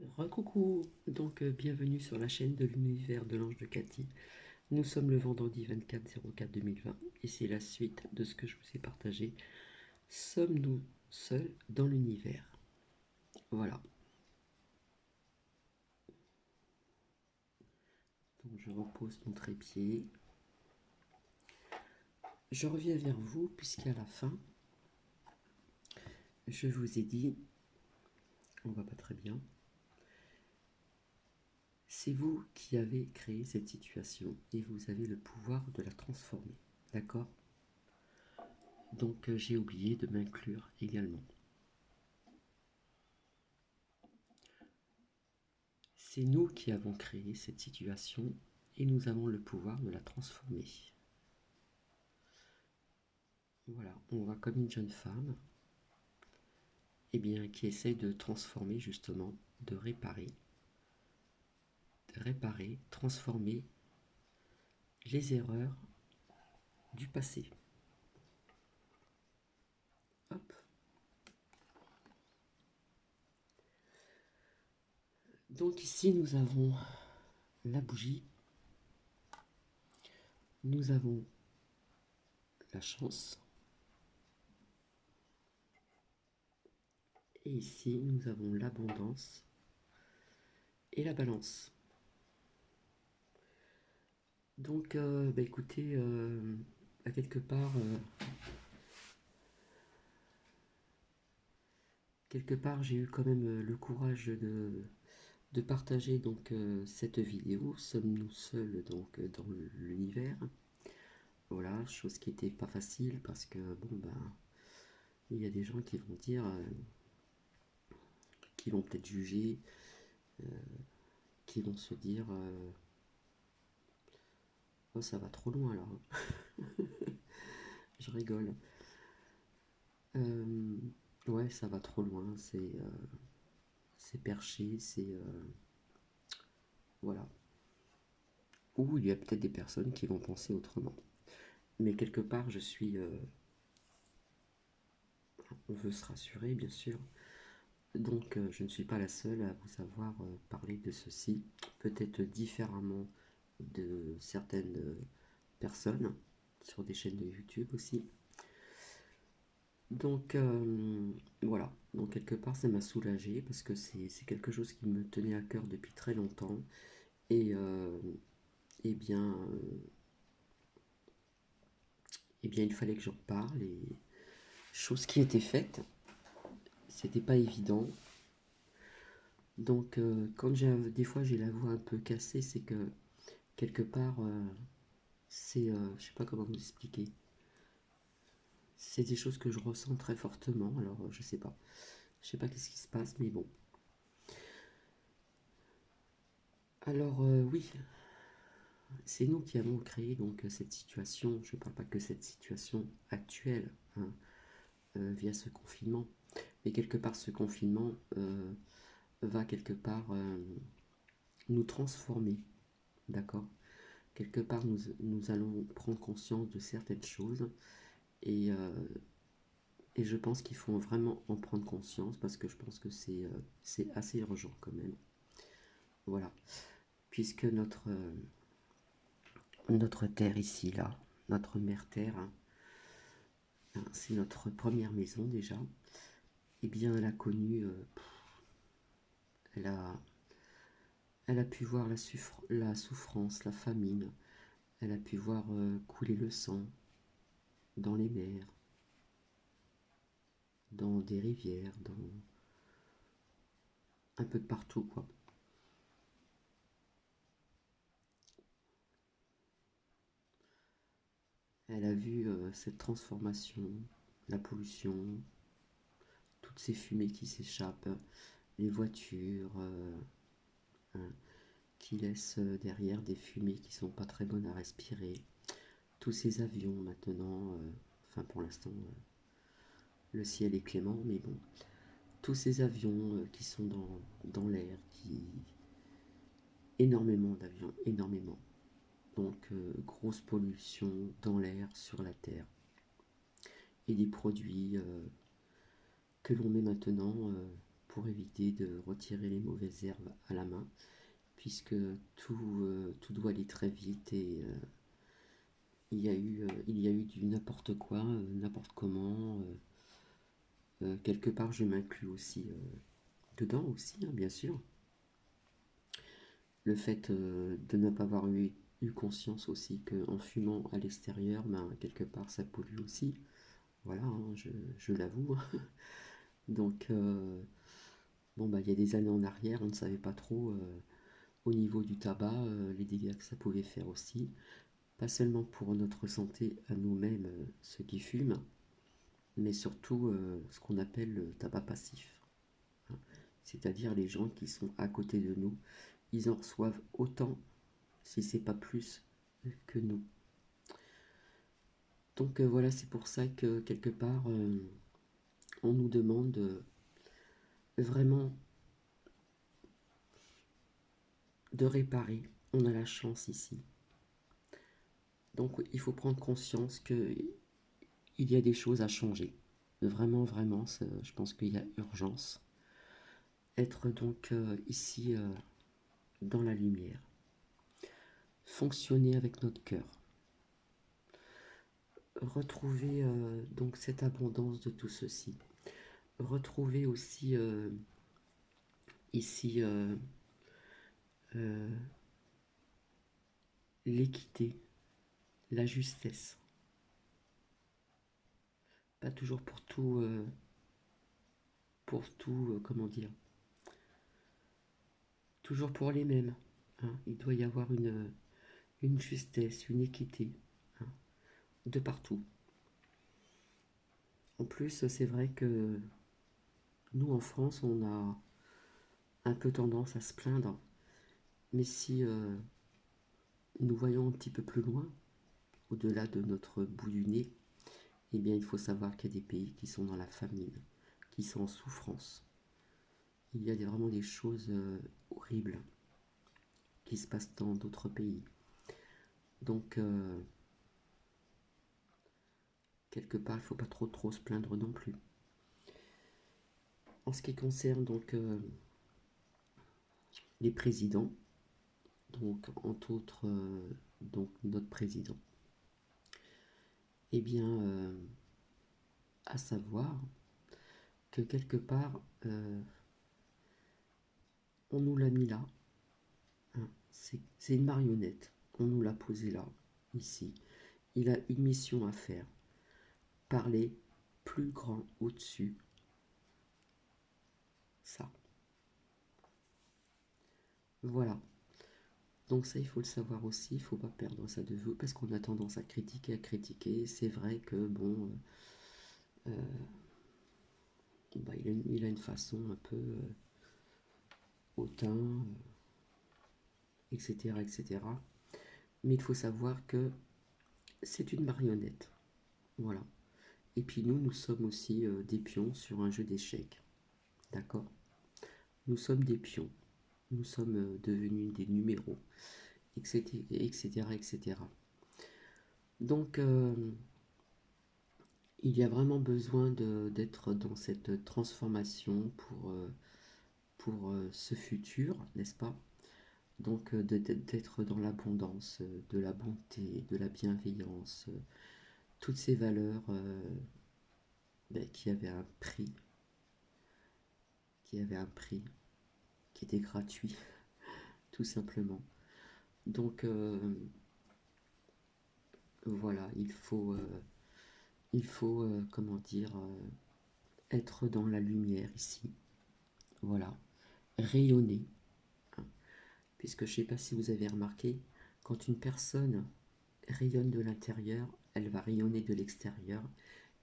Recoucou, donc bienvenue sur la chaîne de l'univers de l'ange de Cathy. Nous sommes le vendredi 24/04/2020 et c'est la suite de ce que je vous ai partagé. Sommes-nous seuls dans l'univers? Voilà, donc je repose mon trépied. Je reviens vers vous puisqu'à la fin, je vous ai dit, on va pas très bien, c'est vous qui avez créé cette situation et vous avez le pouvoir de la transformer, d'accord? Donc j'ai oublié de m'inclure également. C'est nous qui avons créé cette situation et nous avons le pouvoir de la transformer. Voilà, on voit comme une jeune femme qui essaye de transformer justement, de réparer, transformer les erreurs du passé. Hop. Donc ici nous avons la bougie, nous avons la chance et ici nous avons l'abondance et la balance. Donc écoutez, à quelque part j'ai eu quand même le courage de partager donc cette vidéo. Sommes-nous seuls donc dans l'univers? Voilà, chose qui n'était pas facile parce que bon ben il y a des gens qui vont dire, qui vont peut-être juger, qui vont se dire oh ça va trop loin là. Je rigole. Euh, ouais, ça va trop loin, c'est perché, voilà. Ou il y a peut-être des personnes qui vont penser autrement. Mais quelque part, on veut se rassurer, bien sûr. Donc, je ne suis pas la seule à vous avoir parlé de ceci, peut-être différemment de certaines personnes sur des chaînes de YouTube aussi. Donc, voilà. Donc, quelque part, ça m'a soulagé parce que c'est quelque chose qui me tenait à cœur depuis très longtemps. Et, eh bien, euh, il fallait que j'en parle. Et chose qui était faite, c'était pas évident. Donc, quand des fois j'ai la voix un peu cassée, c'est que quelque part, je sais pas comment vous expliquer. C'est des choses que je ressens très fortement. Alors, je sais pas qu'est-ce qui se passe, mais bon. Alors, oui, c'est nous qui avons créé donc cette situation. Je ne parle pas que cette situation actuelle, hein, via ce confinement, mais quelque part ce confinement va quelque part nous transformer, d'accord? Quelque part nous allons prendre conscience de certaines choses et, je pense qu'il faut vraiment en prendre conscience parce que je pense que c'est assez urgent quand même. Voilà, puisque notre terre ici, là, notre mère terre, hein, c'est notre première maison déjà. Eh bien, elle a connu, elle a, elle a pu voir la souffrance, la famine. Elle a pu voir couler le sang dans les mers, dans des rivières, dans un peu de partout, quoi. Elle a vu cette transformation, la pollution, toutes ces fumées qui s'échappent, les voitures hein, qui laissent derrière des fumées qui sont pas très bonnes à respirer, tous ces avions maintenant, enfin pour l'instant le ciel est clément, mais bon, tous ces avions qui sont dans l'air, énormément d'avions, énormément. Donc grosse pollution dans l'air, sur la terre, et des produits que l'on met maintenant pour éviter de retirer les mauvaises herbes à la main, puisque tout doit aller très vite et il y a eu du n'importe quoi, n'importe comment. Quelque part, je m'inclus aussi dedans aussi, hein, bien sûr. Le fait de ne pas avoir eu conscience aussi qu'en fumant à l'extérieur, ben, quelque part, ça pollue aussi. Voilà, hein, je l'avoue. Donc, bon, bah, il y a des années en arrière, on ne savait pas trop au niveau du tabac les dégâts que ça pouvait faire aussi. Pas seulement pour notre santé à nous-mêmes, ceux qui fument, mais surtout ce qu'on appelle le tabac passif, hein. C'est-à-dire les gens qui sont à côté de nous, ils en reçoivent autant, si c'est pas plus, que nous. Donc voilà, c'est pour ça que quelque part, on nous demande vraiment de réparer. On a la chance ici. Donc il faut prendre conscience que il y a des choses à changer. Vraiment, vraiment, je pense qu'il y a urgence. Être donc ici dans la lumière. Fonctionner avec notre cœur. Retrouver donc cette abondance de tout ceci. Retrouver aussi ici euh, l'équité, la justesse. Pas toujours pour tout, comment dire, toujours pour les mêmes, hein. Il doit y avoir une justesse, une équité, hein, de partout. En plus, c'est vrai que nous, en France, on a un peu tendance à se plaindre. Mais si nous voyons un petit peu plus loin, au-delà de notre bout du nez, eh bien, il faut savoir qu'il y a des pays qui sont dans la famine, qui sont en souffrance. Il y a vraiment des choses horribles qui se passent dans d'autres pays. Donc, quelque part, il ne faut pas trop se plaindre non plus. En ce qui concerne donc les présidents, donc entre autres donc notre président, eh bien, à savoir que quelque part, on nous l'a mis là, hein. C'est une marionnette, on nous l'a posé là, ici. Il a une mission à faire, parler plus grand au-dessus, ça. Voilà. Donc ça, il faut le savoir aussi, il ne faut pas perdre ça de vue, parce qu'on a tendance à critiquer. C'est vrai que, bon, bah, il a une façon un peu hautain, etc., etc. Mais il faut savoir que c'est une marionnette. Voilà. Et puis nous sommes aussi des pions sur un jeu d'échecs. D'accord? Nous sommes des pions. Nous sommes devenus des numéros, etc., etc., etc. Donc, il y a vraiment besoin d'être dans cette transformation pour ce futur, n'est-ce pas? Donc, d'être dans l'abondance, de la bonté, de la bienveillance, toutes ces valeurs ben, qui avaient un prix, qui était gratuit, tout simplement. Donc, voilà, il faut comment dire, être dans la lumière ici. Voilà, rayonner, hein. Puisque je ne sais pas si vous avez remarqué, quand une personne rayonne de l'intérieur, elle va rayonner de l'extérieur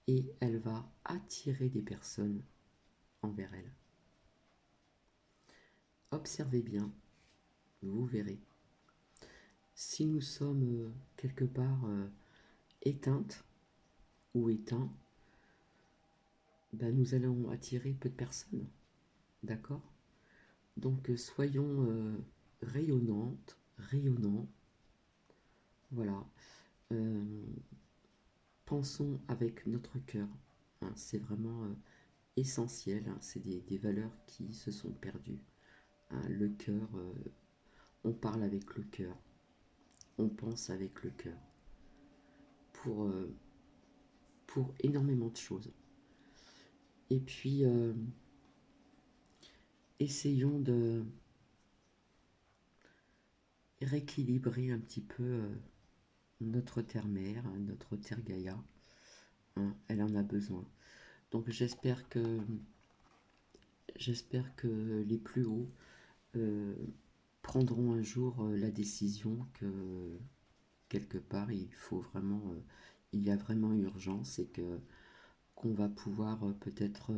et elle va attirer des personnes envers elle. Observez bien, vous verrez. Si nous sommes quelque part éteintes ou éteints, ben nous allons attirer peu de personnes. D'accord? Donc soyons rayonnantes, rayonnants. Voilà. Euh, Pensons avec notre cœur, hein. C'est vraiment essentielles, hein, c'est des valeurs qui se sont perdues, hein. Le cœur, on parle avec le cœur, on pense avec le cœur, pour, euh, pour énormément de choses. Et puis, essayons de rééquilibrer un petit peu notre terre-mère, notre terre Gaïa, hein, elle en a besoin. Donc j'espère que les plus hauts euh, prendront un jour la décision que quelque part il y a vraiment urgence et que qu'on va pouvoir peut-être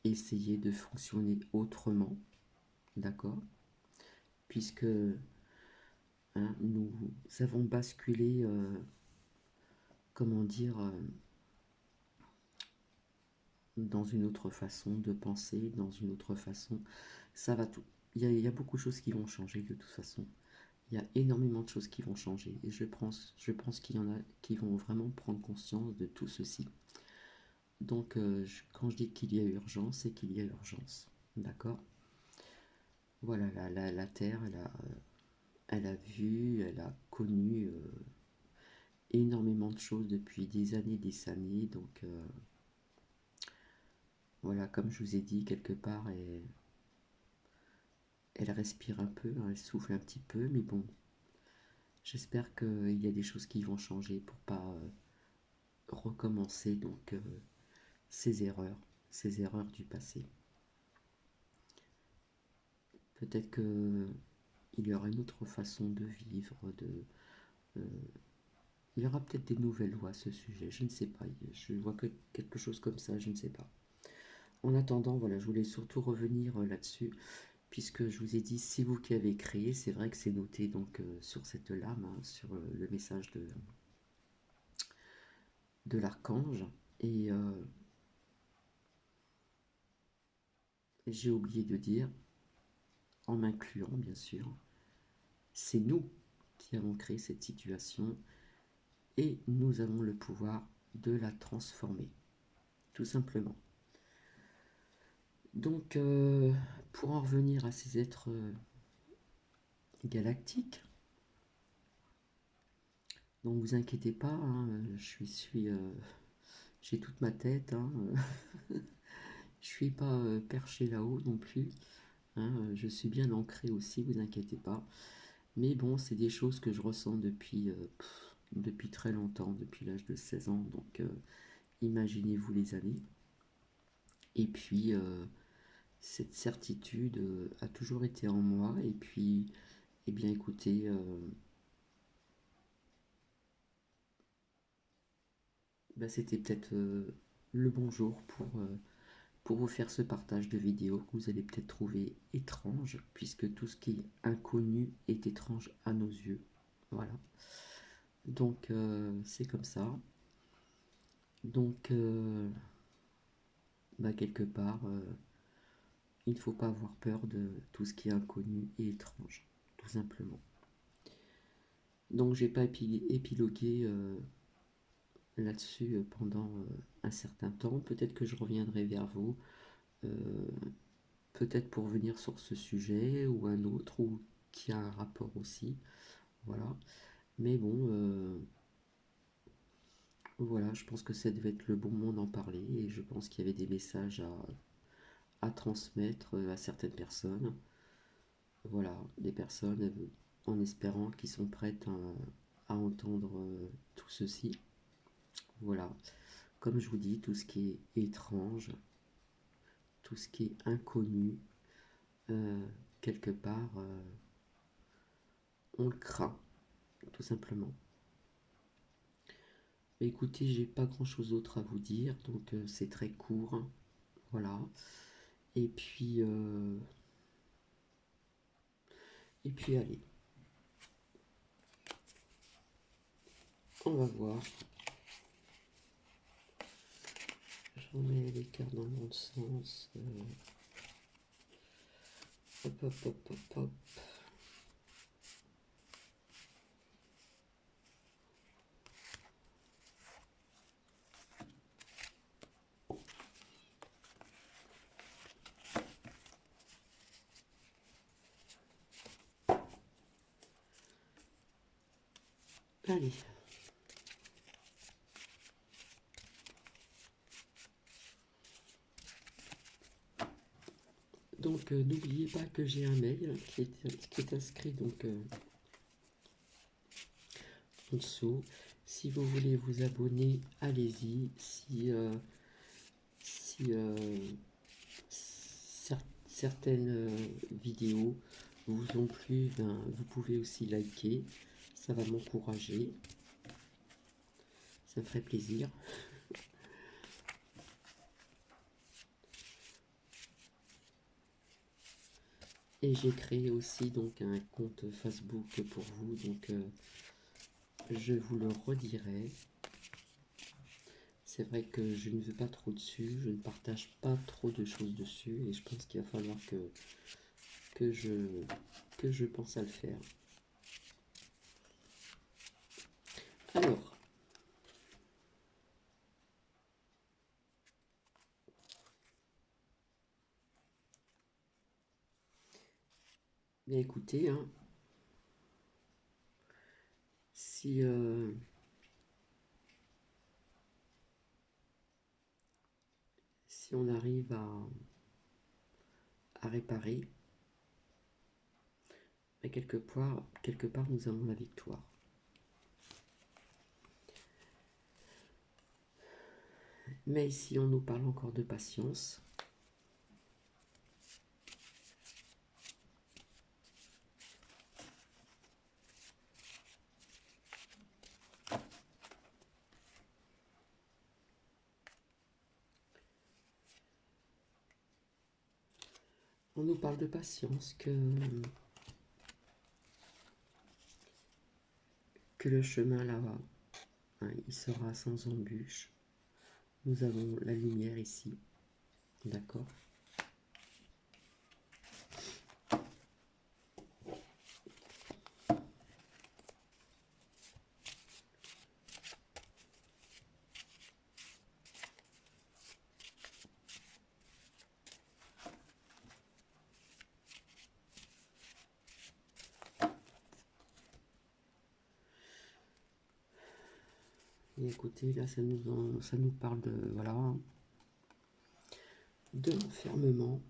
essayer de fonctionner autrement, d'accord? Puisque hein, nous avons basculé, comment dire, dans une autre façon de penser, dans une autre façon. Ça va tout. Il y a beaucoup de choses qui vont changer de toute façon. Il y a énormément de choses qui vont changer. Et je pense qu'il y en a qui vont vraiment prendre conscience de tout ceci. Donc, quand je dis qu'il y a urgence, c'est qu'il y a urgence. D'accord? Voilà, la Terre, elle a vu, elle a connu énormément de choses depuis des années. Donc, voilà, comme je vous ai dit, quelque part, elle respire un peu, hein, elle souffle un petit peu, mais bon, j'espère qu'il y a des choses qui vont changer pour pas recommencer donc ces erreurs, ces erreurs du passé. Peut-être que il y aura une autre façon de vivre, euh, il y aura peut-être des nouvelles lois à ce sujet, je ne sais pas, je vois que quelque chose comme ça, je ne sais pas. En attendant, voilà, je voulais surtout revenir là-dessus, puisque je vous ai dit, c'est vous qui avez créé, c'est vrai que c'est noté donc sur cette lame, hein, sur le message de l'archange, et j'ai oublié de dire, en m'incluant bien sûr, c'est nous qui avons créé cette situation et nous avons le pouvoir de la transformer, tout simplement. Donc, pour en revenir à ces êtres galactiques, donc vous inquiétez pas, hein, j'ai toute ma tête, hein, je suis pas perché là-haut non plus, hein, je suis bien ancré aussi, vous inquiétez pas. Mais bon, c'est des choses que je ressens depuis très longtemps, depuis l'âge de 16 ans, donc imaginez-vous les années. Et puis, cette certitude a toujours été en moi, et puis, eh bien écoutez, bah, c'était peut-être le bon jour pour vous faire ce partage de vidéos que vous allez peut-être trouver étrange, puisque tout ce qui est inconnu est étrange à nos yeux. Voilà. Donc, c'est comme ça. Donc, bah, quelque part, il ne faut pas avoir peur de tout ce qui est inconnu et étrange, tout simplement. Donc, j'ai pas épilogué là-dessus pendant un certain temps. Peut-être que je reviendrai vers vous, euh, peut-être pour venir sur ce sujet ou un autre, ou qui a un rapport aussi. Voilà. Mais bon, voilà, je pense que ça devait être le bon moment d'en parler, et je pense qu'il y avait des messages à transmettre à certaines personnes. Voilà, des personnes en espérant qu'ils sont prêtes à entendre tout ceci. Voilà, comme je vous dis, tout ce qui est étrange, tout ce qui est inconnu, euh, quelque part, on le craint, tout simplement. Mais écoutez, j'ai pas grand chose d'autre à vous dire, donc c'est très court. Voilà. Et puis, allez, on va voir. Je remets les cartes dans le bon sens. Hop, hop, hop, hop, hop. Allez. Donc n'oubliez pas que j'ai un mail qui est inscrit donc en dessous. Si vous voulez vous abonner, allez-y. Si certaines vidéos vous ont plu, ben, vous pouvez aussi liker. Ça va m'encourager. Ça me ferait plaisir. Et j'ai créé aussi donc un compte Facebook pour vous. Donc je vous le redirai. C'est vrai que je ne veux pas trop dessus, je ne partage pas trop de choses dessus et je pense qu'il va falloir que je pense à le faire. Alors, bien écoutez, hein, si on arrive à réparer, mais quelque part nous avons la victoire. Mais ici on nous parle encore de patience. On nous parle de patience, que le chemin là-bas, hein, il sera sans embûche. Nous avons la lumière ici, d'accord? Et écoutez, là, ça nous parle de, voilà, de l'enfermement.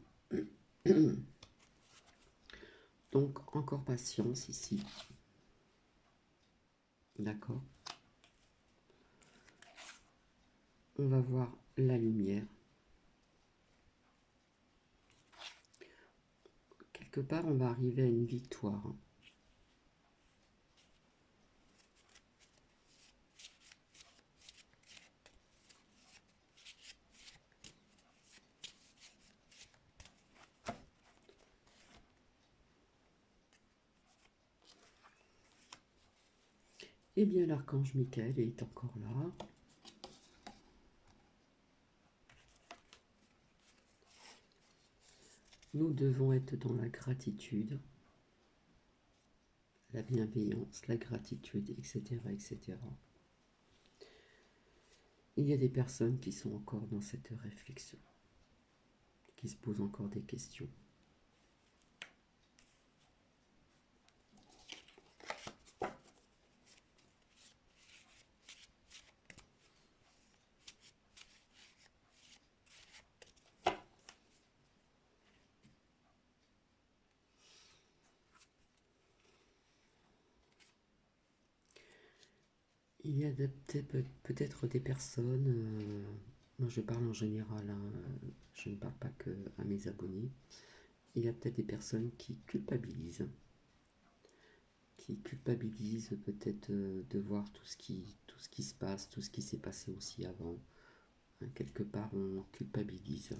Donc, encore patience ici. D'accord. On va voir la lumière. Quelque part, on va arriver à une victoire. Eh bien, l'archange Michael est encore là. Nous devons être dans la gratitude, la bienveillance, la gratitude, etc., etc. Il y a des personnes qui sont encore dans cette réflexion, qui se posent encore des questions. Il y a peut-être des personnes, moi je parle en général, hein, je ne parle pas que à mes abonnés, il y a peut-être des personnes qui culpabilisent peut-être de voir tout ce qui se passe, tout ce qui s'est passé aussi avant. Hein, quelque part on culpabilise.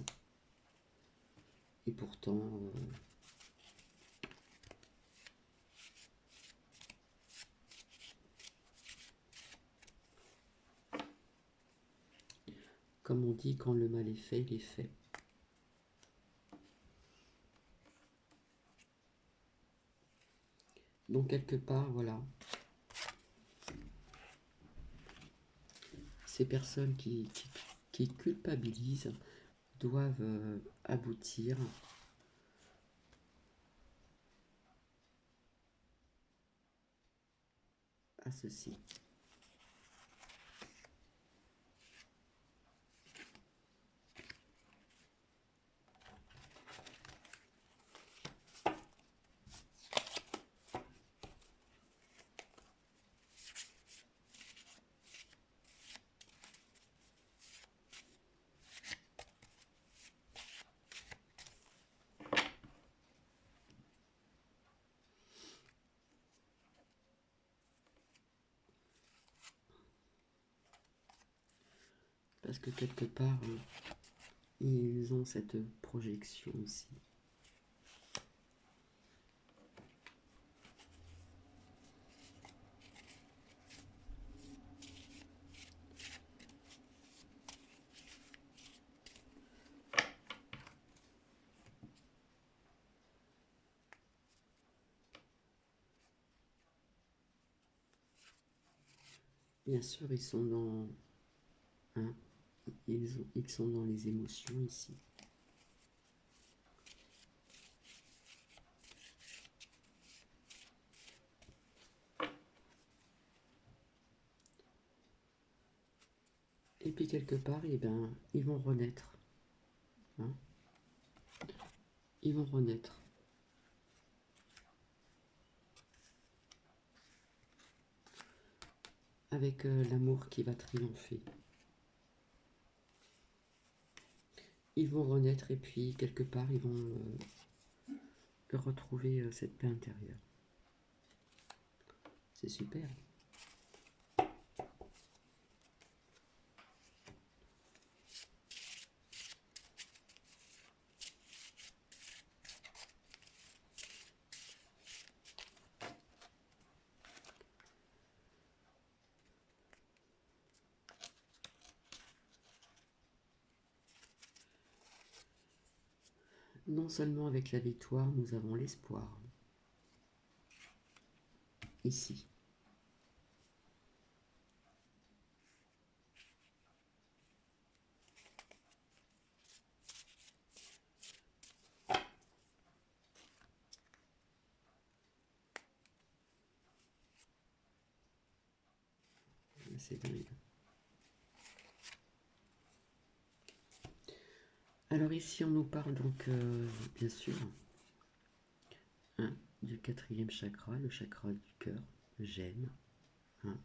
Et pourtant, comme on dit, quand le mal est fait, il est fait. Donc quelque part, voilà, ces personnes qui culpabilisent doivent aboutir à ceci. Parce que quelque part, ils ont cette projection ici. Bien sûr, ils sont dans... hein, ils sont dans les émotions ici. Et puis quelque part, eh ben, ils vont renaître. Hein. Ils vont renaître. Avec l'amour qui va triompher. Ils vont renaître et puis quelque part, ils vont retrouver cette paix intérieure. C'est super. Non seulement avec la victoire, nous avons l'espoir. Ici. C'est dingue. Alors ici, on nous parle donc, bien sûr, hein, du 4e chakra, le chakra du cœur, j'aime. Hein.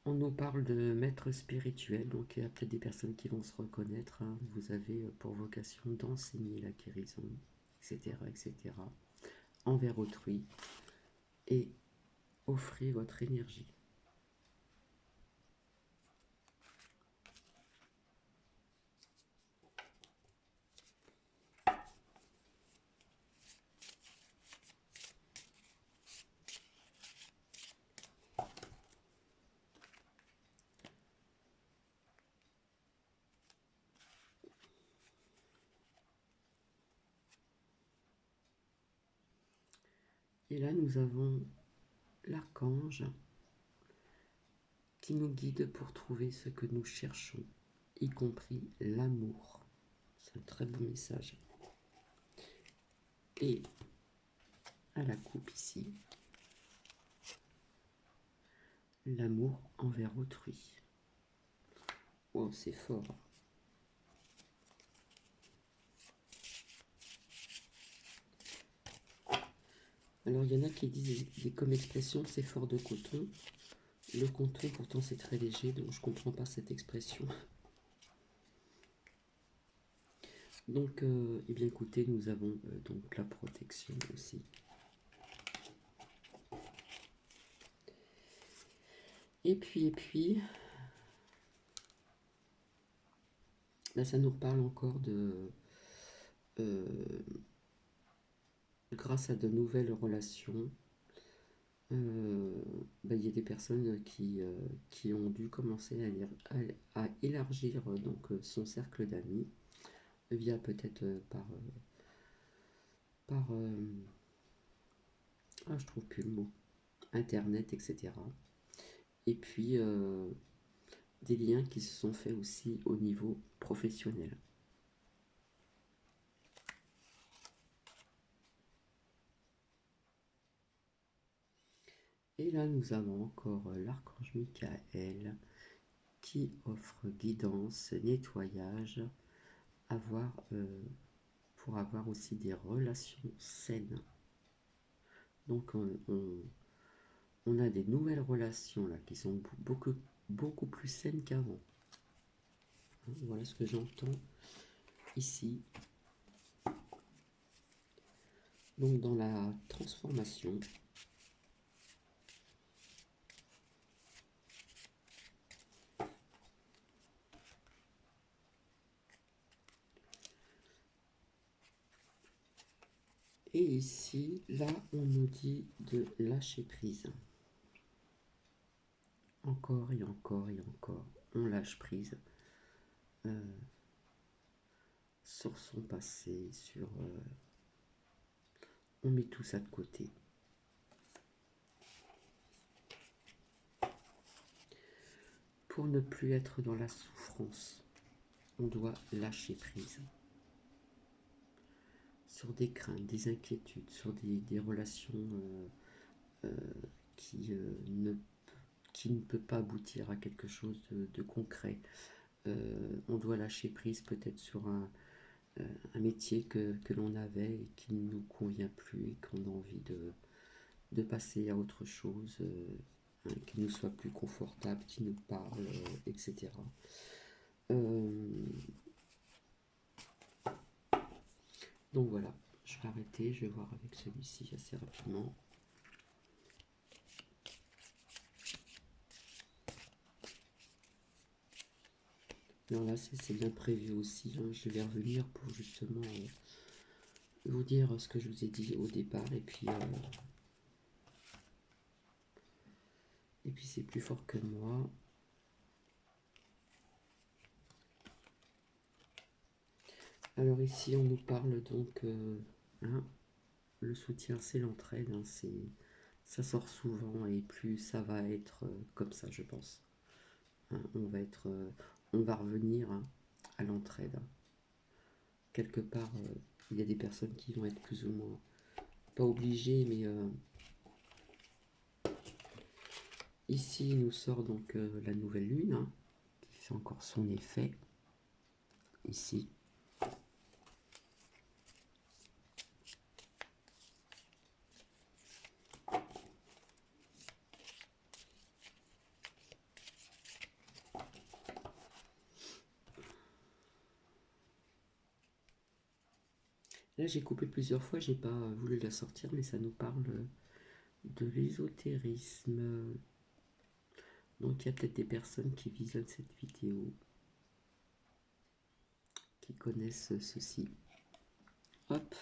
On nous parle de maître spirituel, donc il y a peut-être des personnes qui vont se reconnaître. Hein. Vous avez pour vocation d'enseigner la guérison, etc., etc., envers autrui, et offrez votre énergie. Et là, nous avons l'archange qui nous guide pour trouver ce que nous cherchons, y compris l'amour. C'est un très bon message. Et à la coupe ici, l'amour envers autrui. Oh, c'est fort. Alors, il y en a qui disent comme expression, c'est fort de coton. Le coton, pourtant, c'est très léger, donc je ne comprends pas cette expression. Donc, eh bien, écoutez, nous avons donc la protection aussi. Et puis, là, ça nous reparle encore de... grâce à de nouvelles relations, il y a des personnes qui ont dû commencer à élargir donc, son cercle d'amis via peut-être je trouve plus le mot, internet, etc. Et puis des liens qui se sont faits aussi au niveau professionnel. Et là, nous avons encore l'archange Michael qui offre guidance, nettoyage, pour avoir aussi des relations saines. Donc, on a des nouvelles relations là qui sont beaucoup plus saines qu'avant. Voilà ce que j'entends ici. Donc, dans la transformation, et ici, là, on nous dit de lâcher prise. Encore et encore et encore, on lâche prise sur son passé, on met tout ça de côté. Pour ne plus être dans la souffrance, on doit lâcher prise sur des craintes, des inquiétudes, sur des relations qui, qui ne peut pas aboutir à quelque chose de concret. On doit lâcher prise peut-être sur un métier que l'on avait et qui ne nous convient plus et qu'on a envie de passer à autre chose, qui nous soit plus confortable, qui nous parle, etc. Donc voilà, je vais arrêter, je vais voir avec celui-ci assez rapidement. Alors là, c'est bien prévu aussi, hein. Je vais revenir pour justement vous dire ce que je vous ai dit au départ, et puis c'est plus fort que moi. Alors ici, on nous parle donc, hein, le soutien, c'est l'entraide, hein, ça sort souvent, et plus ça va être comme ça, je pense. Hein, on va revenir, hein, à l'entraide. Quelque part, il y a des personnes qui vont être plus ou moins, pas obligées, mais ici, il nous sort donc la nouvelle lune, hein, qui fait encore son effet, ici. Là, j'ai coupé plusieurs fois, j'ai pas voulu la sortir, mais ça nous parle de l'ésotérisme. Donc, il y a peut-être des personnes qui visionnent cette vidéo, qui connaissent ceci. Hop.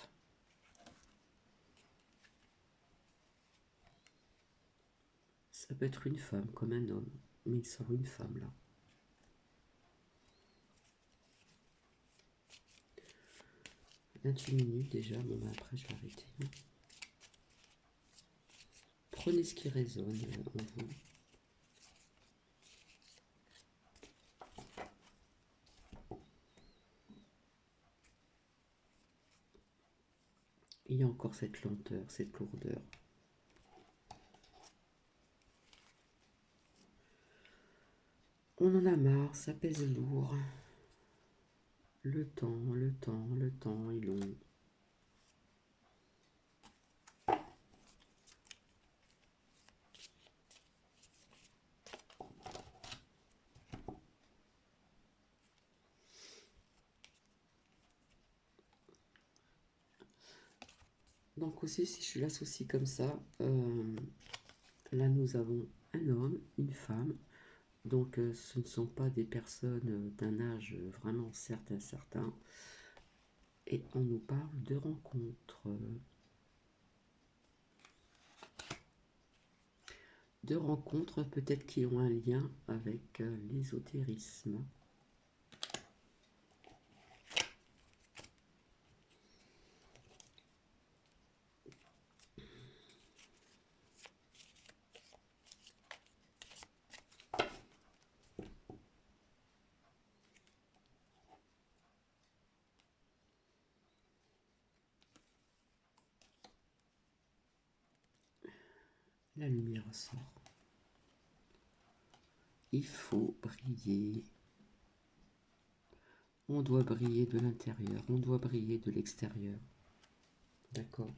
Ça peut être une femme comme un homme, mais il sort une femme là. « 28 minutes déjà, bon bah après je vais arrêter. Prenez ce qui résonne en vous. Il y a encore cette lenteur, cette lourdeur. On en a marre, ça pèse lourd. Le temps est long. Donc aussi, si je l'associe comme ça, là nous avons un homme, une femme. Donc ce ne sont pas des personnes d'un âge vraiment certain. Et on nous parle de rencontres. De rencontres peut-être qui ont un lien avec l'ésotérisme. La lumière sort. Il faut briller. On doit briller de l'intérieur, on doit briller de l'extérieur. D'accord?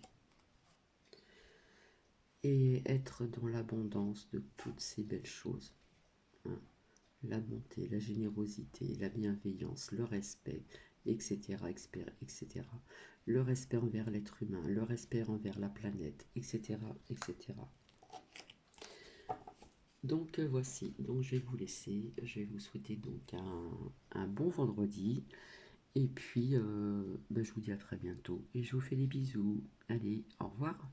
Et être dans l'abondance de toutes ces belles choses. Hein. La bonté, la générosité, la bienveillance, le respect, etc., etc. Le respect envers l'être humain, le respect envers la planète, etc., etc. Donc voici, donc je vais vous laisser, je vais vous souhaiter donc un bon vendredi, et puis ben, je vous dis à très bientôt, et je vous fais des bisous. Allez, au revoir.